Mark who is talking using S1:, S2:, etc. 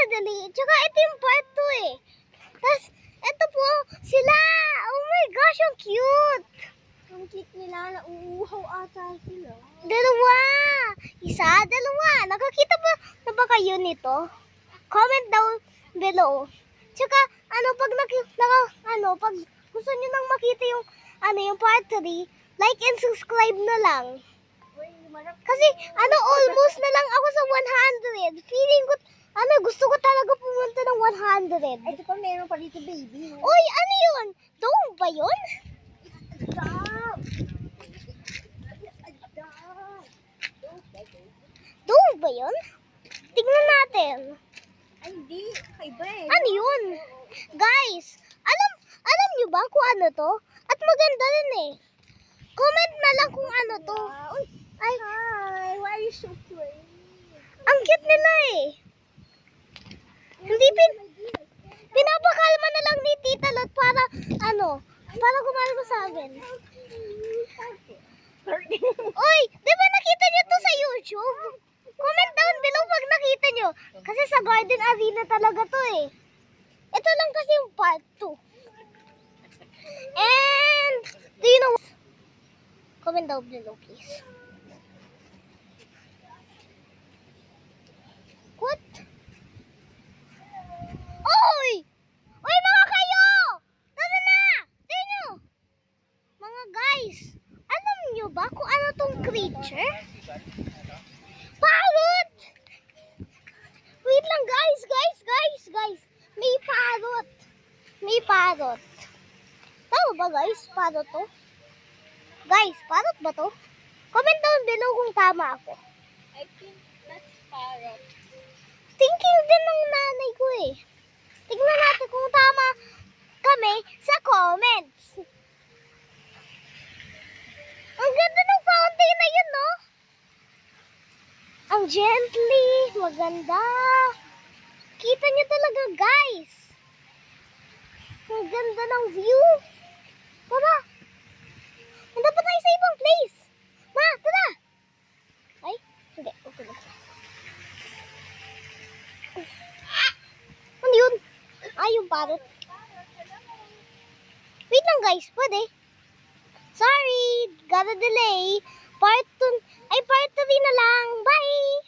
S1: nagmamadali. Tsaka ito yung part 2 eh. Tapos, ito po, sila. Oh my gosh, ang cute.
S2: Ang cute nila, nauuhaw ata sila.
S1: Dalawa. Isa, dalawa. Nakakita ba na ba kayo nito? Comment down below. Tsaka, pag gusto nyo nang makita yung, yung part 3, like and subscribe na lang. Kasi, almost na lang ako sa 100. Feeling ko, gusto ko talaga pumunta ng 100.
S2: Ito pa, meron pa dito, baby.
S1: Uy, ano yun? Dome ba yun? Dome ba yun? Tignan natin.
S2: Ay, hindi. Kaiba eh.
S1: Ano yun? Guys, alam nyo ba kung ano to? At maganda rin eh. Comment na lang kung ano to.
S2: Uy,
S1: Ay,
S2: hi. Why are you so pretty?
S1: ang cute nila eh. Hindi pinapakalma na lang ni Tita Lot para para kumalma sa amin. Uy, di ba nakita nyo to sa YouTube? Comment down below pag nakita nyo. Kasi sa Garden Arena talaga to eh. Ito lang kasi yung part 2. And, do you know? Comment down below please. What? Oy! Oy mga kayo! Tara na! Tingnan nyo! Mga guys, alam nyo ba kung ano tong creature? Parrot! Wait lang guys! May parrot! May parrot! Tama ba guys? Parrot to? Guys, parrot ba to? Comment down below kung tama ako.
S2: I think that's parrot.
S1: Thinking din ng nanay ko eh. Tignan natin kung tama kami sa comments. Ang ganda ng fountain na yun, no? Ang gently, maganda. Kita niyo talaga, guys. Ang ganda ng view. Tara. Handa pa tayo sa ibang place. Ma, tara. Ay, hindi. Okay na. Ano yun? Ay, yung parrot. Wait lang guys, pwede. Sorry, gotta delay. Part 3 na lang. Bye!